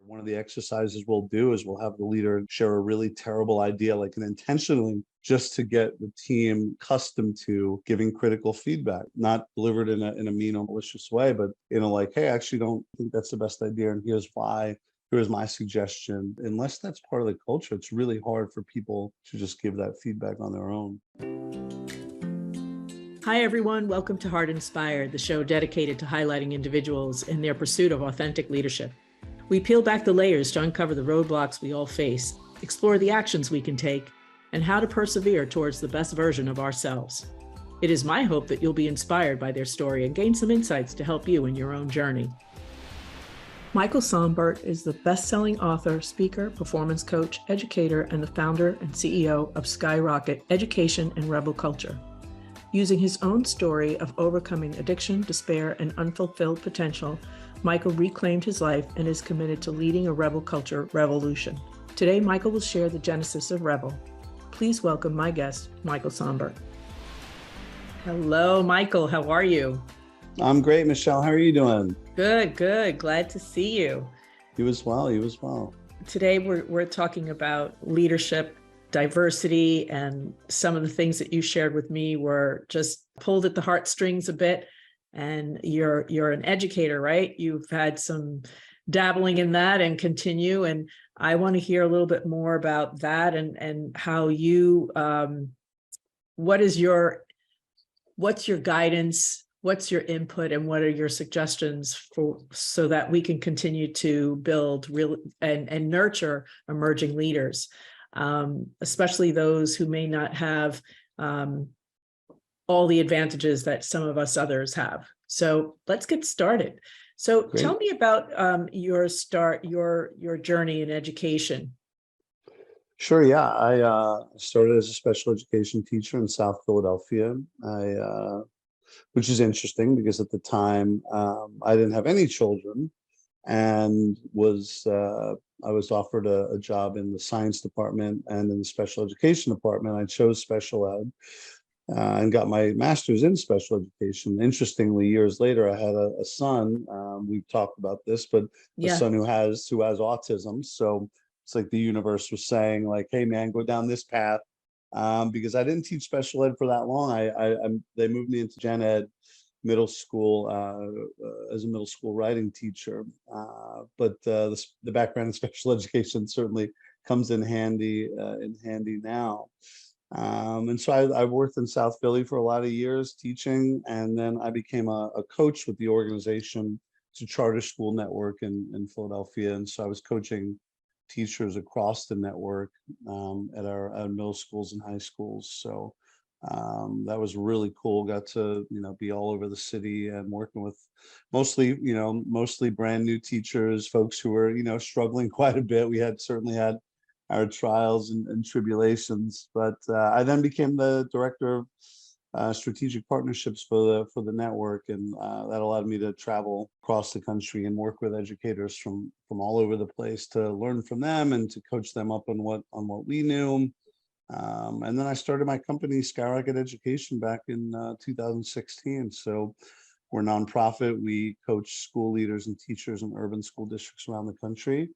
One of the exercises we'll do is we'll have the leader share a really terrible idea, like an intentionally, just to get the team accustomed to giving critical feedback, not delivered in a mean or malicious way, but like, hey, I actually don't think that's the best idea, and here's why. Here's my suggestion. Unless that's part of the culture, it's really hard for people to just give that feedback on their own. Hi, everyone. Welcome to Heart Inspired, the show dedicated to highlighting individuals in their pursuit of authentic leadership. We peel back the layers to uncover the roadblocks we all face, explore the actions we can take, and how to persevere towards the best version of ourselves. It is my hope that you'll be inspired by their story and gain some insights to help you in your own journey. Michael Sonbert is the best-selling author, speaker, performance coach, educator, and the founder and CEO of Skyrocket Education and Rebel Culture. Using his own story of overcoming addiction, despair, and unfulfilled potential, Michael reclaimed his life and is committed to leading a rebel culture revolution. Today, Michael will share the genesis of Rebel. Please welcome my guest, Michael Sonbert. Hello, Michael. How are you? I'm great, Michelle. How are you doing? Good, good. Glad to see you. You as well. You as well. Today, we're talking about leadership, diversity, and some of the things that you shared with me were just pulled at the heartstrings a bit. And you're an educator, right? You've had some dabbling in that and continue. And I want to hear a little bit more about that and how you, what's your guidance? What's your input, and what are your suggestions so that we can continue to build real and nurture emerging leaders, especially those who may not have all the advantages that some of us others have. So let's get started. So Great. Tell me about your journey in education. Sure. Yeah. I started as a special education teacher in South Philadelphia. Which is interesting because at the time I didn't have any children, and I was offered a job in the science department and in the special education department. I chose special ed and got my master's in special education. Interestingly, years later, I had a son. We've talked about this, but a son who has autism. So it's like the universe was saying, like, "Hey, man, go down this path." Because I didn't teach special ed for that long. They moved me into gen ed middle school as a middle school writing teacher. But the background in special education certainly comes in handy now. And so I worked in South Philly for a lot of years teaching, and then I became a coach with the organization. It's a charter school network in Philadelphia, and so I was coaching teachers across the network at our middle schools and high schools. So that was really cool. Got to be all over the city and working with mostly brand new teachers, folks who were struggling quite a bit. We certainly had our trials and tribulations, but I then became the director of strategic partnerships for the network, and that allowed me to travel across the country and work with educators from all over the place to learn from them and to coach them up on what we knew. And then I started my company, Skyrocket Education, back in 2016. So we're a nonprofit. We coach school leaders and teachers in urban school districts around the country.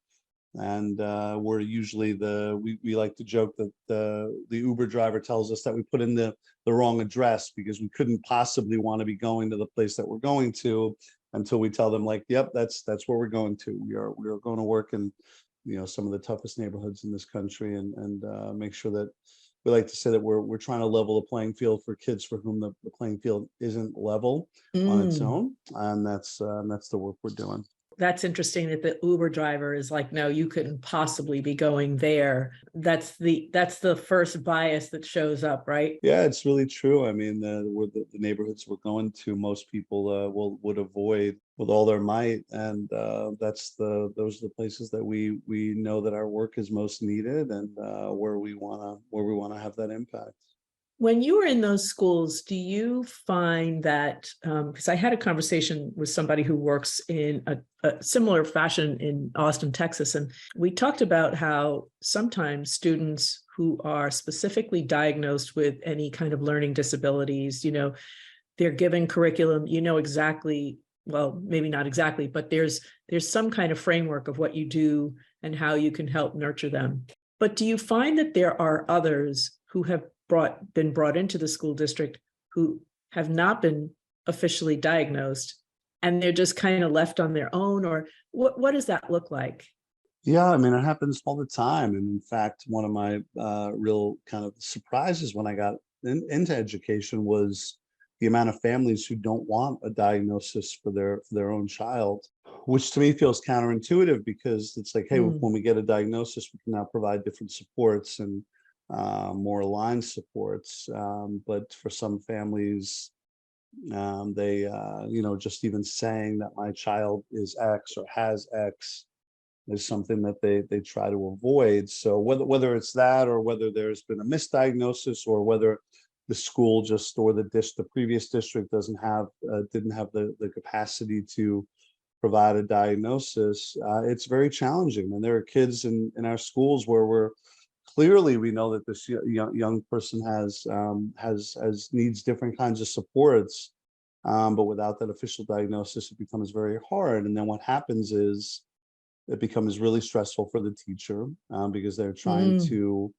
And we're usually we like to joke that the Uber driver tells us that we put in the wrong address because we couldn't possibly want to be going to the place that we're going to until we tell them, like, yep, that's where we're going to. We are going to work in some of the toughest neighborhoods in this country, and make sure that we like to say that we're trying to level the playing field for kids for whom the playing field isn't level on its own, and that's the work we're doing. That's interesting that the Uber driver is like, no, you couldn't possibly be going there. That's the first bias that shows up, right? Yeah, it's really true. I mean, the neighborhoods we're going to, most people would avoid with all their might, and those are the places that we know that our work is most needed, and where we wanna have that impact. When you were in those schools, do you find that, because I had a conversation with somebody who works in a similar fashion in Austin, Texas, and we talked about how sometimes students who are specifically diagnosed with any kind of learning disabilities, they're given curriculum, exactly well, maybe not exactly, but there's some kind of framework of what you do and how you can help nurture them. But do you find that there are others who have been brought into the school district who have not been officially diagnosed and they're just kind of left on their own? Or what does that look like? Yeah, I mean, it happens all the time. And in fact, one of my real kind of surprises when I got into education was the amount of families who don't want a diagnosis for their own child, which to me feels counterintuitive, because it's like, hey, when we get a diagnosis, we can now provide different supports and more aligned supports. But for some families, they, just even saying that my child is X or has X is something that they try to avoid. So whether it's that, or whether there's been a misdiagnosis, or whether the school just, or the previous district didn't have the capacity to provide a diagnosis, it's very challenging. And there are kids in our schools where we know that this young person has needs different kinds of supports, but without that official diagnosis, it becomes very hard. And then what happens is it becomes really stressful for the teacher, because they're trying to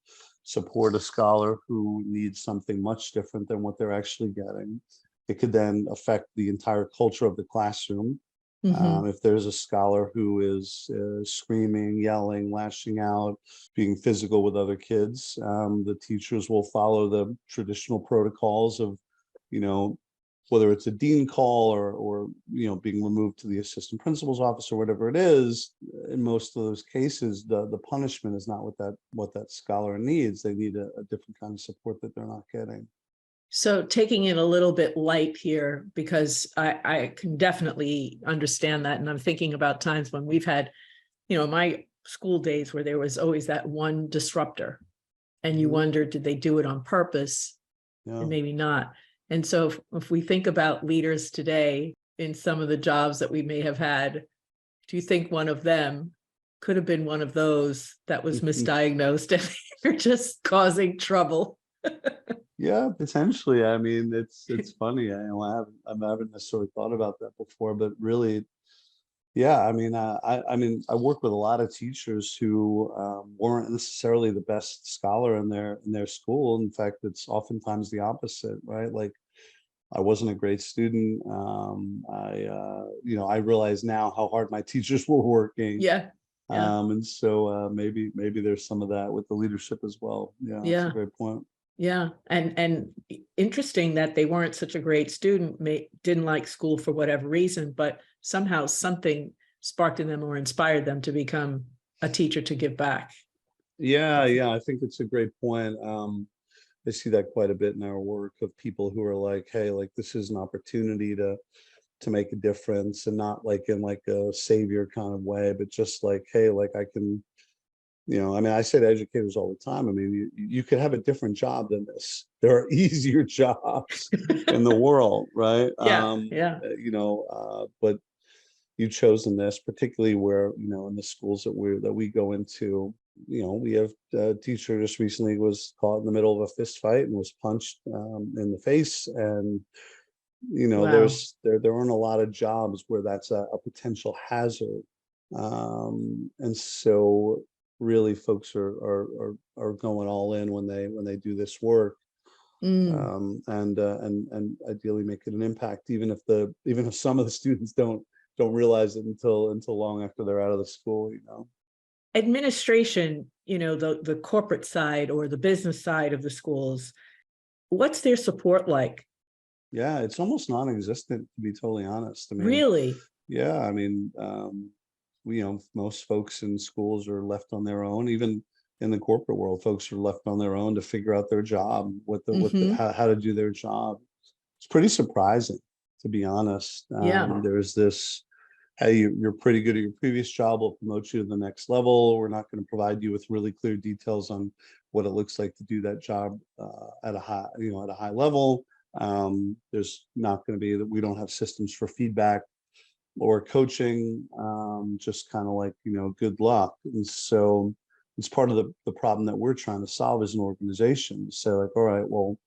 support a scholar who needs something much different than what they're actually getting. It could then affect the entire culture of the classroom. If there's a scholar who is screaming, yelling, lashing out, being physical with other kids, the teachers will follow the traditional protocols of, whether it's a dean call or being removed to the assistant principal's office or whatever it is. In most of those cases, the punishment is not what that scholar needs. They need a different kind of support that they're not getting. So taking it a little bit light here, because I can definitely understand that. And I'm thinking about times when we've had, my school days where there was always that one disruptor, and you wonder, did they do it on purpose? Yeah. And maybe not. And so if we think about leaders today in some of the jobs that we may have had, do you think one of them could have been one of those that was misdiagnosed and they're just causing trouble? Yeah, potentially. I mean, it's funny. I haven't necessarily thought about that before, but really, yeah. I mean, I work with a lot of teachers who weren't necessarily the best scholar in their school. In fact, it's oftentimes the opposite, right? Like, I wasn't a great student. I realize now how hard my teachers were working. Yeah. And so maybe there's some of that with the leadership as well. Yeah, that's a great point. Yeah. And interesting that they weren't such a great student, didn't like school for whatever reason, but somehow something sparked in them or inspired them to become a teacher to give back. Yeah, I think it's a great point. I see that quite a bit in our work, of people who are like, hey, like, this is an opportunity to make a difference, and not like in like a savior kind of way, but just like, hey, like, I can, I mean, I say to educators all the time, I mean, you could have a different job than this. There are easier jobs in the world, right? But you've chosen this, particularly where, in the schools that we go into. We have a teacher just recently was caught in the middle of a fist fight and was punched in the face. And, Wow. there aren't a lot of jobs where that's a potential hazard. And so really folks are going all in when they do this work. And ideally making an impact, even if some of the students don't realize it until long after they're out of the school. Administration, the corporate side or the business side of the schools, what's their support like? Yeah, it's almost non-existent, to be totally honest. I mean, really? Yeah, I mean, most folks in schools are left on their own. Even in the corporate world, folks are left on their own to figure out their job, how to do their job. It's pretty surprising, to be honest. There's this, hey, you're pretty good at your previous job, we'll promote you to the next level. We're not going to provide you with really clear details on what it looks like to do that job at a high level. There's not going to be that we don't have systems for feedback or coaching, just kind of like, good luck. And so it's part of the problem that we're trying to solve as an organization. So like, all right, well,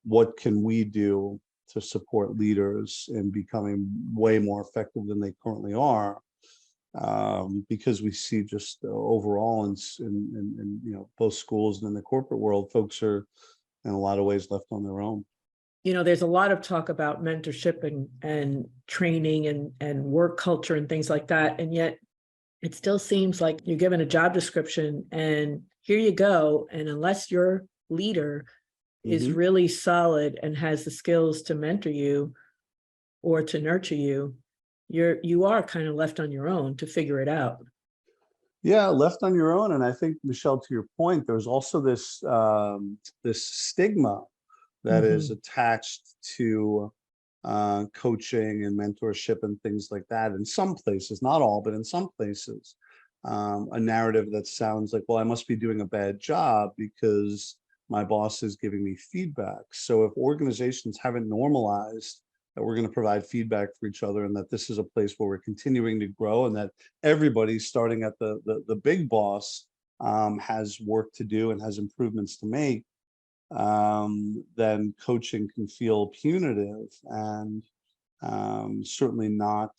what can we do to support leaders in becoming way more effective than they currently are, because we see just overall in both schools and in the corporate world, folks are in a lot of ways left on their own. There's a lot of talk about mentorship and training and work culture and things like that. And yet it still seems like you're given a job description and here you go. And unless your leader is really solid and has the skills to mentor you or to nurture you, you are kind of left on your own to figure it out. Yeah, left on your own. And I think, Michelle, to your point, there's also this this stigma that is attached to coaching and mentorship and things like that. In some places, not all, but in some places, a narrative that sounds like, well, I must be doing a bad job because my boss is giving me feedback. So if organizations haven't normalized that we're going to provide feedback for each other and that this is a place where we're continuing to grow and that everybody starting at the big boss has work to do and has improvements to make, then coaching can feel punitive and certainly not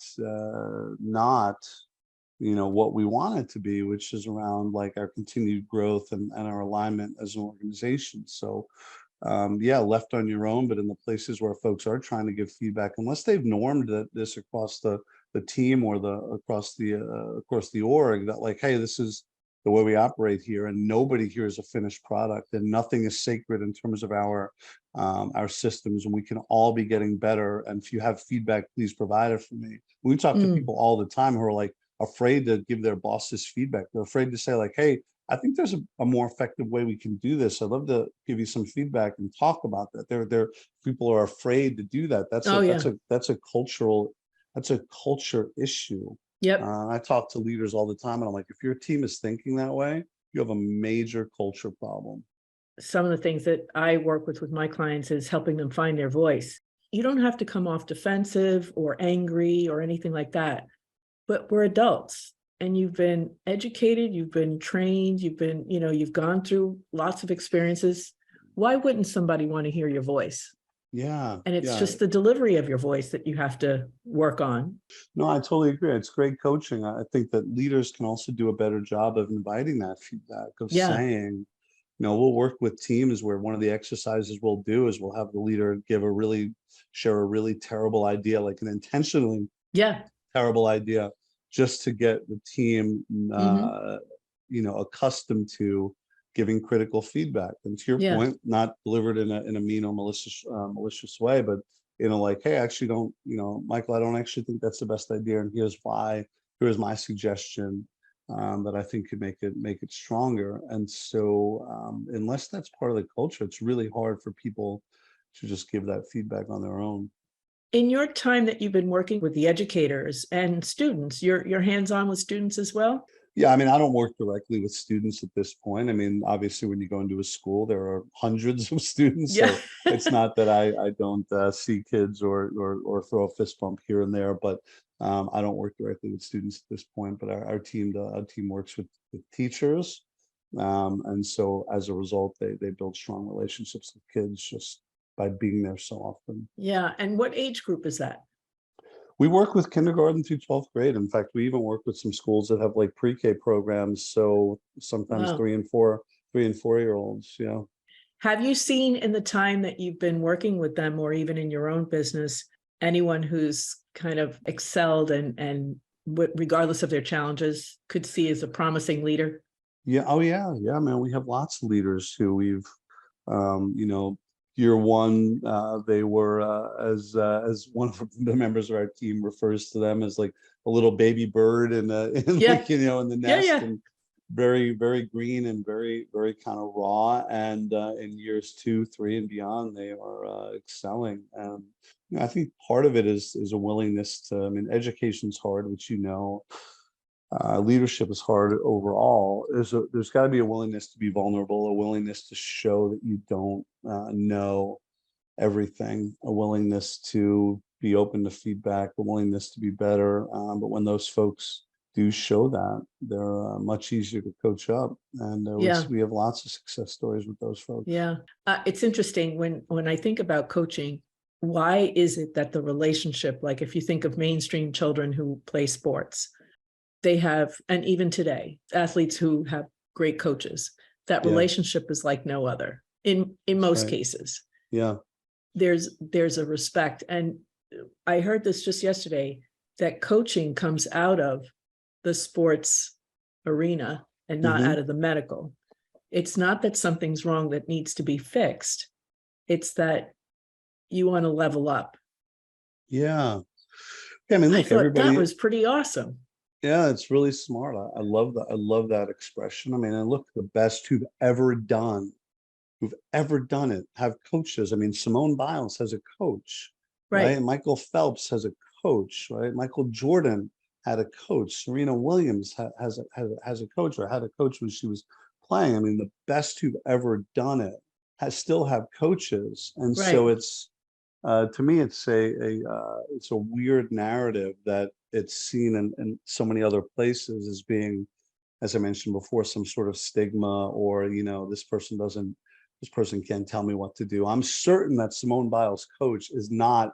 what we want it to be, which is around like our continued growth and our alignment as an organization. So yeah, left on your own, but in the places where folks are trying to give feedback, unless they've normed this across the team or across the org, that like, hey, this is the way we operate here, and nobody here is a finished product, and nothing is sacred in terms of our systems, and we can all be getting better. And if you have feedback, please provide it for me. We talk to people all the time who are like afraid to give their bosses feedback. They're afraid to say like, hey, I think there's a more effective way we can do this. I'd love to give you some feedback and talk about that. There people are afraid to do that. That's a culture issue. Yep. I talk to leaders all the time and I'm like, if your team is thinking that way, you have a major culture problem. Some of the things that I work with my clients is helping them find their voice. You don't have to come off defensive or angry or anything like that, but we're adults. And you've been educated, you've been trained, you've gone through lots of experiences. Why wouldn't somebody want to hear your voice? Yeah. And it's just the delivery of your voice that you have to work on. No, I totally agree. It's great coaching. I think that leaders can also do a better job of inviting that feedback, of saying, we'll work with teams where one of the exercises we'll do is we'll have the leader share a really terrible idea, like an intentionally terrible idea, just to get the team, accustomed to giving critical feedback. And to your point, not delivered in a mean or malicious way, but like, hey, I actually don't, Michael, I don't actually think that's the best idea, and here's why. Here's my suggestion that I think could make it stronger. And so, unless that's part of the culture, it's really hard for people to just give that feedback on their own. In your time that you've been working with the educators and students, you're hands-on with students as well? Yeah, I mean, I don't work directly with students at this point. I mean, obviously, when you go into a school, there are hundreds of students. So it's not that I don't see kids or throw a fist bump here and there, but I don't work directly with students at this point. But our team works with teachers. And so as a result, they build strong relationships with kids just by being there so often. Yeah. And what age group is that? We work with kindergarten through 12th grade. In fact, we even work with some schools that have like pre-K programs. So sometimes 3 and 4-year-olds. Yeah. Have you seen in the time that you've been working with them, or even in your own business, anyone who's kind of excelled and regardless of their challenges could see as a promising leader? Yeah. Oh yeah. Yeah, man. We have lots of leaders who we've, year one, they were as one of the members of our team refers to them as like a little baby bird in like, in the nest, and very, very green and very, very kind of raw. And in years 2, 3, and beyond, they are excelling. I think part of it is a willingness to. I mean, education's hard, which leadership is hard overall. There's got to be a willingness to be vulnerable, a willingness to show that you don't know everything, a willingness to be open to feedback, a willingness to be better. But when those folks do show that, they're much easier to coach up. And we have lots of success stories with those folks. Yeah. It's interesting when I think about coaching, why is it that the relationship, like if you think of mainstream children who play sports, they have, and even today, athletes who have great coaches, that Yeah, relationship is like no other in that's most right. cases. Yeah. There's a respect. And I heard this just yesterday, that coaching comes out of the sports arena and not Hmm. out of the medical. It's not that something's wrong that needs to be fixed. It's that you want to level up. Yeah. Yeah. I mean, I look, thought that everybody. was pretty awesome. Yeah, it's really smart. I love that. I love that expression. I mean, and look, the best who've ever done it, have coaches. I mean, Simone Biles has a coach, right? Right, Michael Phelps has a coach, right? Michael Jordan had a coach. Serena Williams has a coach, or had a coach when she was playing. I mean, the best who've ever done it has still have coaches, and so right. it's to me, it's a weird narrative that it's seen in so many other places as being, as I mentioned before, some sort of stigma, or this person can't tell me what to do. I'm certain that Simone Biles' coach is not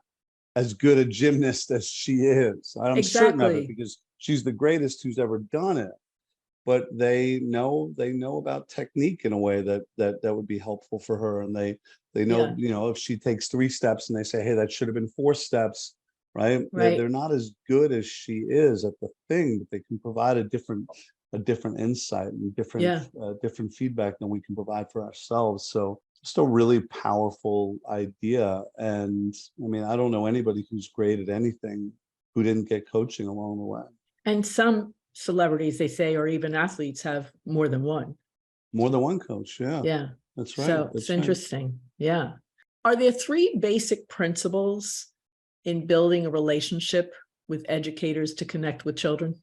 as good a gymnast as she is. I'm certain of it Exactly. because she's the greatest who's ever done it. But they know about technique in a way that would be helpful for her, and they know, Yeah, if she takes 3 steps and they say, hey, that should have been 4 steps, right? They're right. not as good as she is at the thing, but they can provide a different insight and Yeah. different feedback than we can provide for ourselves. So just a really powerful idea. And I mean, I don't know anybody who's great at anything who didn't get coaching along the way. And some celebrities, they say, or even athletes have more than one. More than one coach, yeah. Yeah. That's right. So it's That's right. interesting. Yeah. Are there three basic principles in building a relationship with educators to connect with children?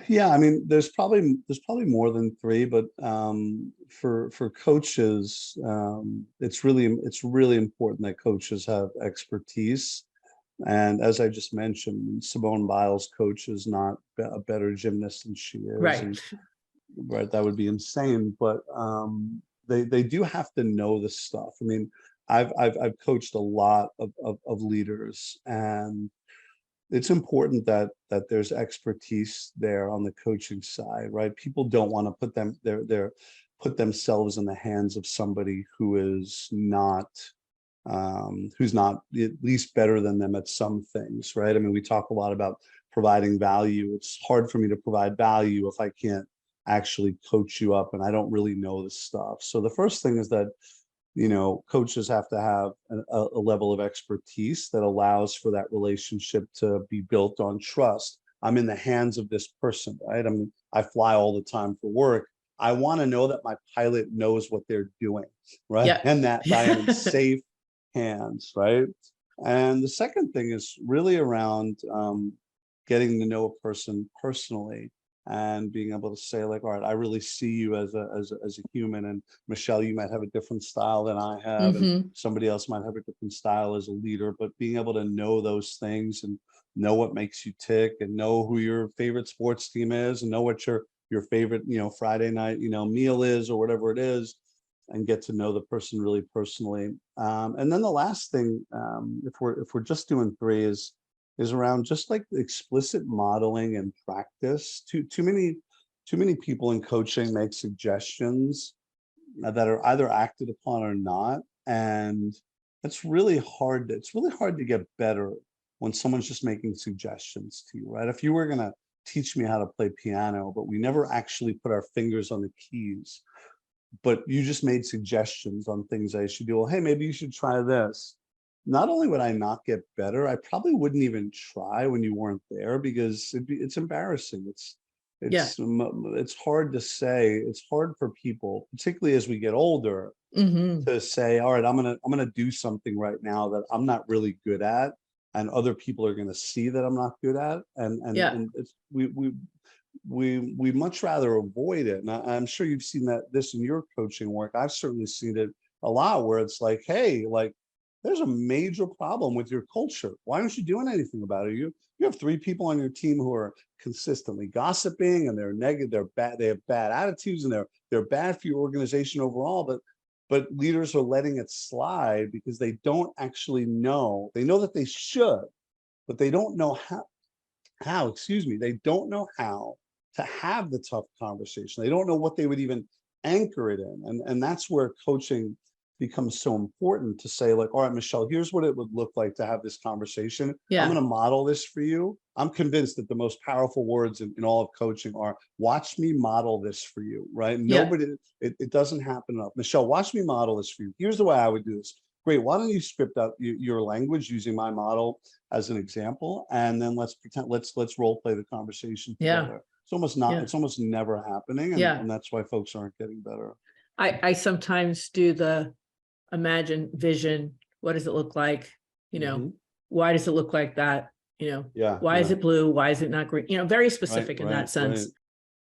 Yeah, I mean, there's probably more than three, but for coaches, it's really important that coaches have expertise. And as I just mentioned, Simone Biles' coach is not a better gymnast than she is, Right. and right, that would be insane. But they do have to know this stuff. I mean, I've coached a lot of leaders, and it's important that there's expertise there on the coaching side, right? People don't want to put themselves in the hands of somebody who's not at least better than them at some things, right? I mean, we talk a lot about providing value. It's hard for me to provide value if I can't actually coach you up and I don't really know this stuff. So the first thing is that coaches have to have a level of expertise that allows for that relationship to be built on trust. I'm in the hands of this person, right? I fly all the time for work. I want to know that my pilot knows what they're doing, right? Yeah. And that I am in safe hands, right? And the second thing is really around getting to know a person personally and being able to say, like, all right, I really see you as a human, and Michelle, you might have a different style than I have, and Hmm. somebody else might have a different style as a leader, but being able to know those things and know what makes you tick, and know who your favorite sports team is, and know what your favorite Friday night meal is, or whatever it is, and get to know the person really personally. And then the last thing, if we're just doing three, is around just like explicit modeling and practice. Too many people in coaching make suggestions that are either acted upon or not, and it's really hard to get better when someone's just making suggestions to you, right? If you were going to teach me how to play piano, but we never actually put our fingers on the keys, but you just made suggestions on things I should do. Well, hey, maybe you should try this. Not only would I not get better, I probably wouldn't even try when you weren't there, because it's embarrassing. Yeah. It's hard to say. It's hard for people, particularly as we get older, Hmm. to say, all right, I'm gonna do something right now that I'm not really good at, and other people are gonna see that I'm not good at, Yeah. and it's we much rather avoid it. And I'm sure you've seen this in your coaching work. I've certainly seen it a lot, where it's like, hey, like, there's a major problem with your culture. Why aren't you doing anything about it? You have 3 people on your team who are consistently gossiping, and they're negative, they're bad, they have bad attitudes, and they're bad for your organization overall. But but leaders are letting it slide because they don't actually know. They know that they should, but they don't know how, excuse me, they don't know how to have the tough conversation. They don't know what they would even anchor it in. And that's where coaching becomes so important, to say like, all right, Michelle, here's what it would look like to have this conversation. I'm going to model this for you. I'm convinced that the most powerful words in all of coaching are, watch me model this for you, right? Nobody, it doesn't happen enough. Michelle, watch me model this for you. Here's the way I would do this. Great. Why don't you script out your language using my model as an example, and then let's pretend, let's role play the conversation together. It's almost not, it's almost never happening. And that's why folks aren't getting better. I sometimes do the imagine, vision, what does it look like? You know, why does it look like that? You know, why is it blue? Why is it not green? You know, very specific in that sense.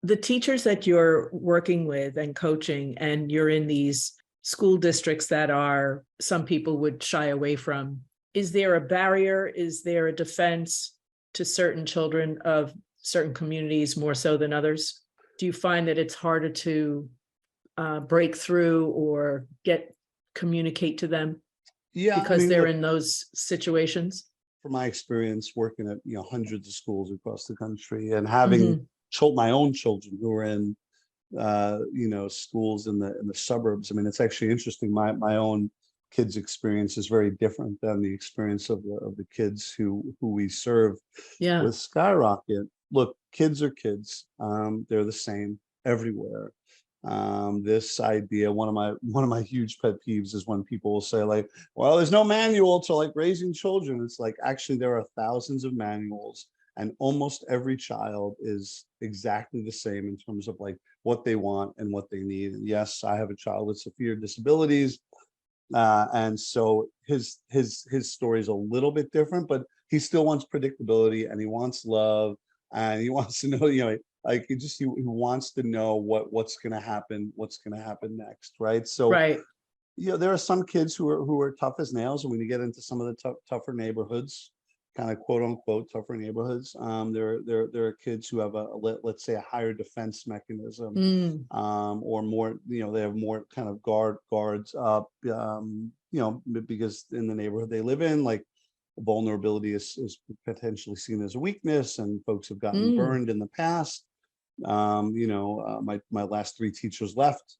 The teachers that you're working with and coaching, and you're in these school districts that are, some people would shy away from, is there a barrier? Is there a defense to certain children of certain communities more so than others? Do you find that it's harder to break through or communicate to them because they're in those situations? From my experience working at hundreds of schools across the country, and having my own children who are in schools in the suburbs, I mean, it's actually interesting. My own kids' experience is very different than the experience of the kids who we serve with Skyrocket. Look, kids are kids. They're the same everywhere. This idea, one of my huge pet peeves is when people will say like, well, there's no manual to like raising children. It's like, actually there are thousands of manuals, and almost every child is exactly the same in terms of like what they want and what they need. And yes, I have a child with severe disabilities, and so his story is a little bit different, but he still wants predictability, and he wants love, and he wants to know, like he wants to know what's going to happen next, right? So there are some kids who are tough as nails, and when you get into some of the tougher neighborhoods, kind of quote unquote tougher neighborhoods, there are kids who have let's say a higher defense mechanism, or more, they have more kind of guards up, because in the neighborhood they live in, like, vulnerability is potentially seen as a weakness, and folks have gotten burned in the past. My last 3 teachers left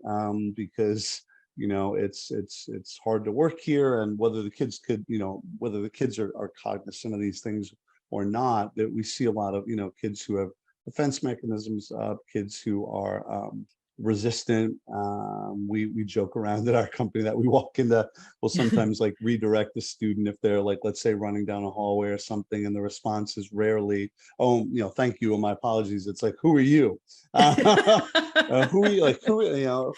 because it's hard to work here, and whether the kids are cognizant of these things or not, that we see a lot of kids who have defense mechanisms, kids who are resistant. We joke around at our company that we walk into, we'll sometimes like redirect the student if they're like, let's say running down a hallway or something, and the response is rarely, oh, thank you and my apologies. It's like, who are you? Who are you? Like, who are you?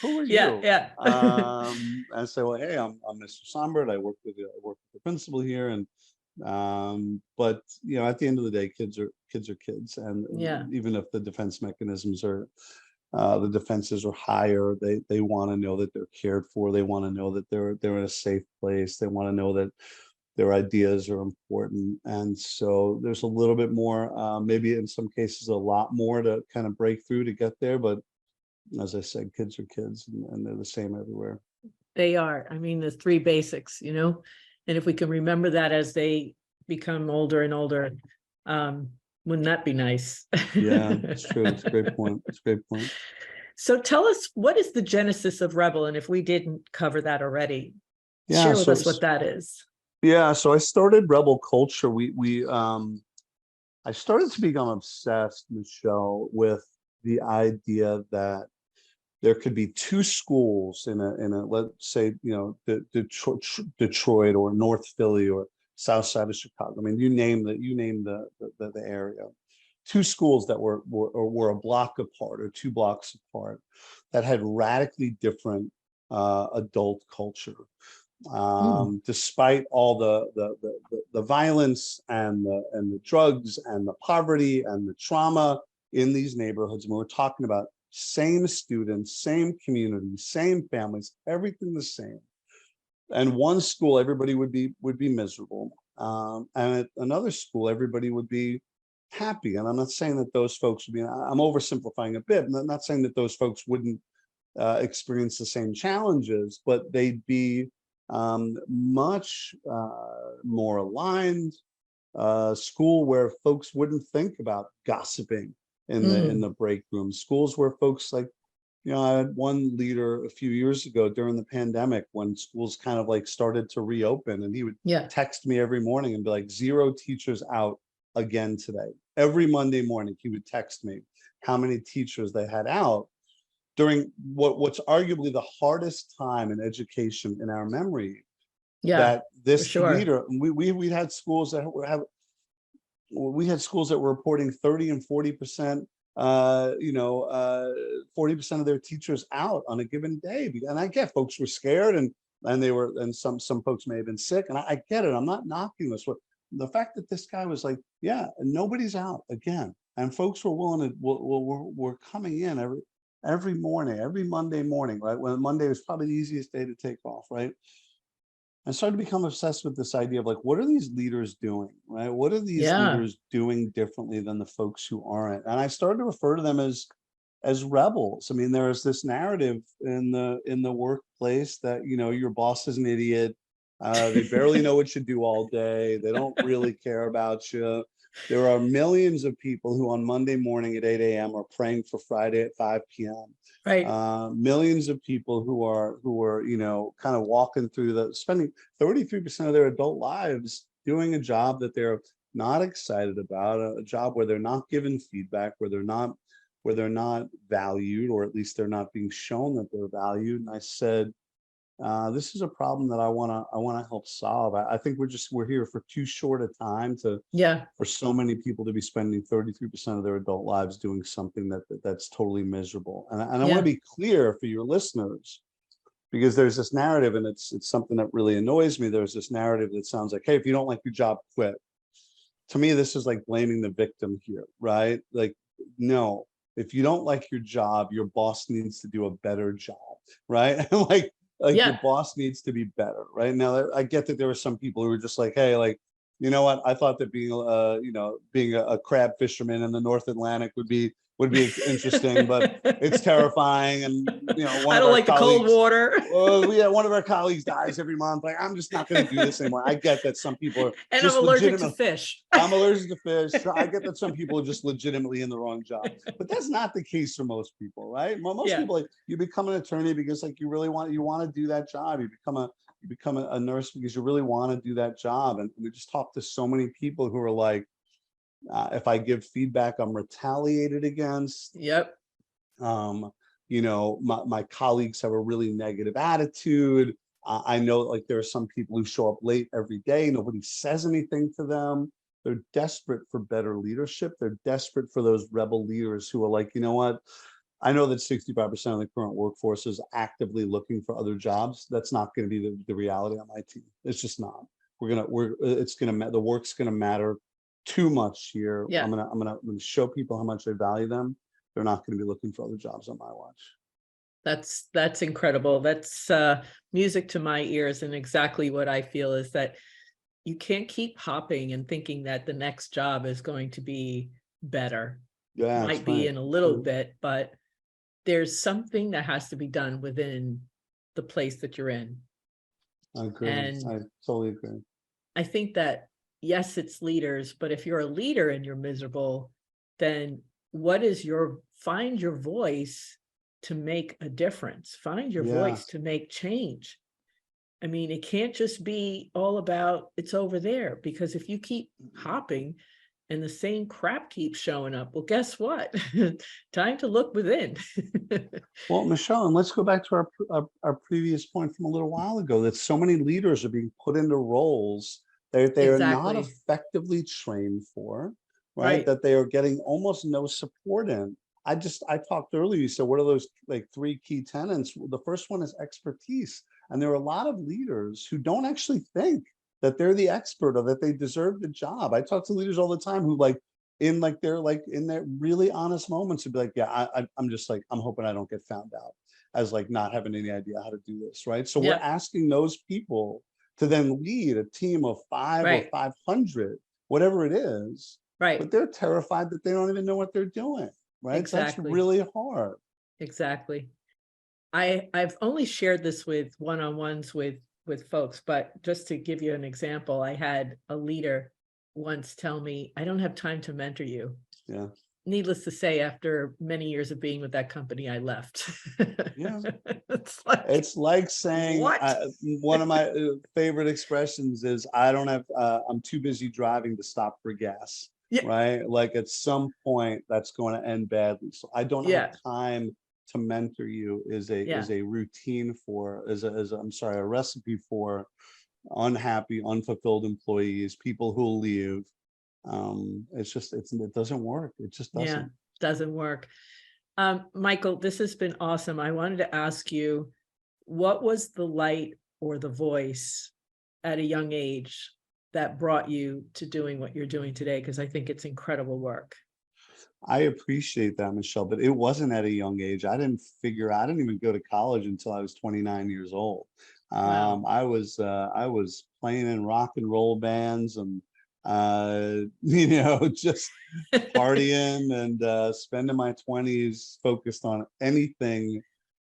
And say, well, hey, I'm Mr. Sonbert. I work with the principal here, and but at the end of the day, kids are kids, and even if the defense mechanisms are the defenses are higher, they want to know that they're cared for. They want to know that they're in a safe place. They want to know that their ideas are important. And so there's a little bit more, maybe in some cases a lot more to kind of break through to get there. But as I said, kids are kids, and they're the same everywhere. They are. I mean, the 3 basics, and if we can remember that as they become older and older, wouldn't that be nice? Yeah, it's true. It's a great point. It's a great point. So tell us, what is the genesis of Rebel? And if we didn't cover that already, share with us what that is. Yeah, so I started Rebel Culture. I started to become obsessed, Michelle, with the idea that there could be 2 schools in a let's say Detroit or North Philly or South Side of Chicago. I mean, you name the area. 2 schools that were a block apart or 2 blocks apart, that had radically different adult culture. Despite all the violence and the drugs and the poverty and the trauma in these neighborhoods, and we're talking about same students, same communities, same families, everything the same. And one school, everybody would be miserable, and at another school, everybody would be happy. And I'm not saying that those folks would be, I'm oversimplifying a bit, I'm not saying that those folks wouldn't experience the same challenges, but they'd be much more aligned. School where folks wouldn't think about gossiping in the break room. Schools where folks like, I had one leader a few years ago during the pandemic when schools kind of like started to reopen, and he would Yeah. text me every morning and be like, 0 teachers out again today. Every Monday morning, he would text me how many teachers they had out during what's arguably the hardest time in education in our memory. Yeah. That For this sure. leader, we had schools that were reporting 30 and 40%, 40% of their teachers out on a given day. And I get folks were scared, and some folks may have been sick, and I get it. I'm not knocking this, but the fact that this guy was like, yeah, nobody's out again, and folks were willing to were coming in every morning, every Monday morning, right? When Monday was probably the easiest day to take off, right? I started to become obsessed with this idea of like, what are these leaders doing, right? What are these leaders doing differently than the folks who aren't? And I started to refer to them as rebels. I mean, there is this narrative in the workplace that, your boss is an idiot. They barely know what you do all day. They don't really care about you. There are millions of people who on Monday morning at 8 a.m. are praying for Friday at 5 p.m. Right. Millions of people who are kind of walking through spending 33% of their adult lives doing a job that they're not excited about, a job where they're not given feedback, where they're not valued, or at least they're not being shown that they're valued. And I said, this is a problem that I want to help solve. I think we're here for too short a time for so many people to be spending 33% of their adult lives doing something that's totally miserable. And I want to be clear for your listeners, because there's this narrative, and it's something that really annoys me. There's this narrative that sounds like, hey, if you don't like your job, quit. To me, this is like blaming the victim here, right? Like, no, if you don't like your job, your boss needs to do a better job, right? Like your boss needs to be better, right? Now, I get that there were some people who were just like, hey, like, you know what? I thought that being a crab fisherman in the North Atlantic would be interesting, but it's terrifying. And one I of don't our like the colleagues, cold water. one of our colleagues dies every month. Like, I'm just not going to do this anymore. I get that some people are And just I'm allergic to legitimate. fish. I'm allergic to fish. So I get that some people are just legitimately in the wrong job, but that's not the case for most people, right? Most people, like, you become an attorney because like you want to do that job. You become a nurse because you really want to do that job. And we just talk to so many people who are like, if I give feedback, I'm retaliated against. Yep. My colleagues have a really negative attitude. I know, like, there are some people who show up late every day. Nobody says anything to them. They're desperate for better leadership. They're desperate for those rebel leaders who are like, you know what? I know that 65% of the current workforce is actively looking for other jobs. That's not going to be the reality on my team. It's just not. The work's gonna matter too much here. Yeah. I'm gonna show people how much I value them. They're not going to be looking for other jobs on my watch. That's incredible. That's music to my ears, and exactly what I feel is that you can't keep hopping and thinking that the next job is going to be better. Yeah, Might be in a little bit, but there's something that has to be done within the place that you're in. I agree. And I totally agree. I think that, yes, it's leaders, but if you're a leader and you're miserable, then find your voice to make a difference. Find your voice to make change. I mean, it can't just be all about it's over there, because if you keep hopping and the same crap keeps showing up, well, guess what? Time to look within. Well, Michelle, and let's go back to our previous point from a little while ago, that so many leaders are being put into roles that they are not effectively trained for, right? That they are getting almost no support in. I talked earlier, you said, what are those like 3 key tenets? Well, the first one is expertise. And there are a lot of leaders who don't actually think that they're the expert or that they deserve the job. I talk to leaders all the time who in their really honest moments would be like, yeah, I'm just like, I'm hoping I don't get found out as like not having any idea how to do this, right? So we're asking those people to then lead a team of 5 or 500, whatever it is, but they're terrified that they don't even know what they're doing, right? So that's really hard. Exactly. I've only shared this with one-on-ones with folks, but just to give you an example, I had a leader once tell me, I don't have time to mentor you. Yeah. Needless to say, after many years of being with that company, I left. Yeah. It's like saying, what? one of my favorite expressions is, I'm too busy driving to stop for gas. Yeah. Right? Like at some point that's going to end badly. So I don't Yeah. have time to mentor you is a routine for, a recipe for unhappy, unfulfilled employees, people who leave. It doesn't work. It just Yeah, doesn't. doesn't work. Michael, this has been awesome. I wanted to ask you, what was the light or the voice at a young age that brought you to doing what you're doing today? Because I think it's incredible work. I appreciate that, Michelle, but it wasn't at a young age. I didn't even go to college until I was 29 years old. Wow. I was playing in rock and roll bands and just partying and spending my 20s focused on anything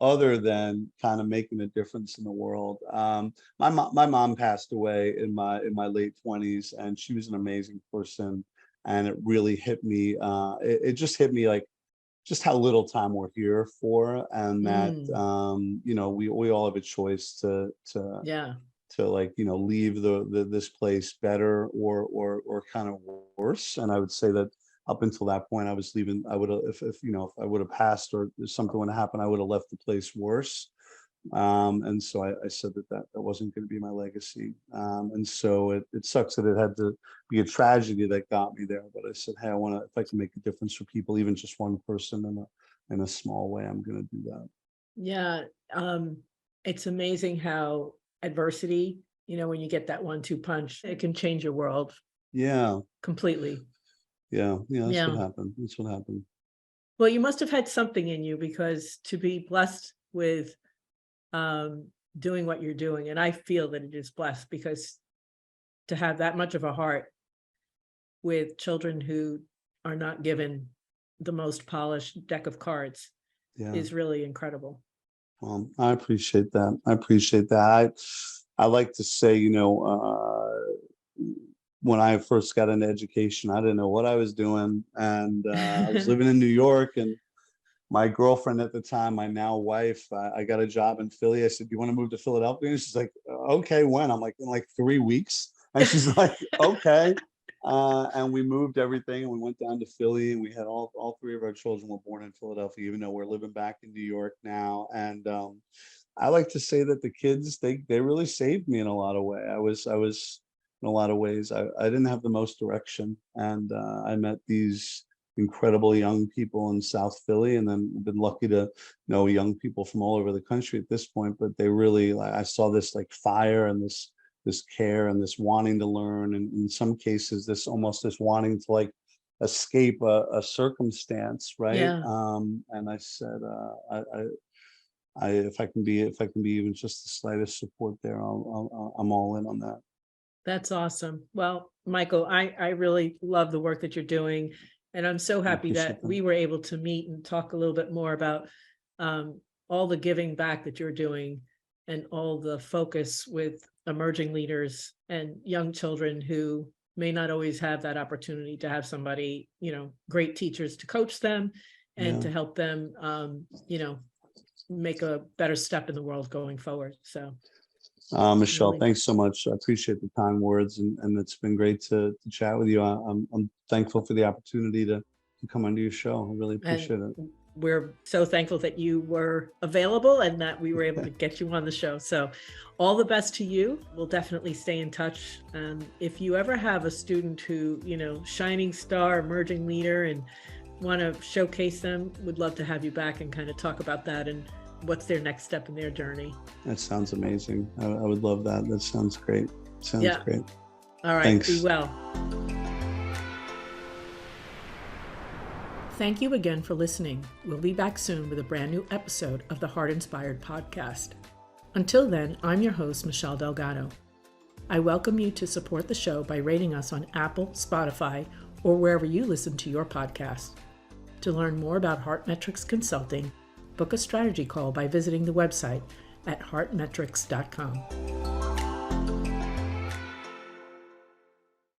other than kind of making a difference in the world. My mom passed away in my late 20s, and she was an amazing person. And it really hit me. It just hit me like just how little time we're here for, and that we all have a choice to Yeah. leave this place better or kind of worse. And I would say that up until that point, I was leaving. I would have, if I would have passed or something would have happened, I would have left the place worse. And so I said that wasn't going to be my legacy. And so it sucks that it had to be a tragedy that got me there. But I said, hey, if I can make a difference for people, even just one person in a small way, I'm going to do that. Yeah. It's amazing how adversity, when you get that 1-2 punch, it can change your world. Yeah. Completely. Yeah. That's what happened. That's what happened. Well, you must have had something in you, because to be blessed with doing what you're doing, and I feel that it is blessed, because to have that much of a heart with children who are not given the most polished deck of cards is really incredible. Well, I appreciate that. I like to say, when I first got into education, I didn't know what I was doing, and I was living in New York, and my girlfriend at the time, my now wife, I got a job in Philly. I said, "Do you want to move to Philadelphia?" And she's like, "Okay, when?" I'm like, "In like 3 weeks." And she's like, "Okay." And we moved everything, and we went down to Philly, and we had all three of our children were born in Philadelphia, even though we're living back in New York now. And I like to say that the kids, they really saved me in a lot of ways. I was in a lot of ways, I didn't have the most direction, and I met these incredible young people in South Philly, and then been lucky to know young people from all over the country at this point. But they really, I saw this like fire and this care and this wanting to learn, and in some cases this wanting to like escape a circumstance, right? Yeah. And I said, if I can be even just the slightest support there, I'm all in on that. That's awesome. Well, Michael, I really love the work that you're doing. And I'm so happy that we were able to meet and talk a little bit more about all the giving back that you're doing, and all the focus with emerging leaders and young children who may not always have that opportunity to have somebody, great teachers to coach them and to help them, make a better step in the world going forward. So Michelle, thanks so much. I appreciate the kind words, and it's been great to chat with you. I'm thankful for the opportunity to come onto your show. I really appreciate it. We're so thankful that you were available and that we were able to get you on the show. So all the best to you. We'll definitely stay in touch. If you ever have a student who, shining star, emerging leader, and want to showcase them, would love to have you back and kind of talk about that and what's their next step in their journey. That sounds amazing. I would love that. That sounds great. Great. All right. Thanks. Be well. Thank you again for listening. We'll be back soon with a brand new episode of the Heart Inspired podcast. Until then, I'm your host, Michelle Delgado. I welcome you to support the show by rating us on Apple, Spotify, or wherever you listen to your podcast. To learn more about Heart Metrics Consulting, book a strategy call by visiting the website at heartmetrics.com.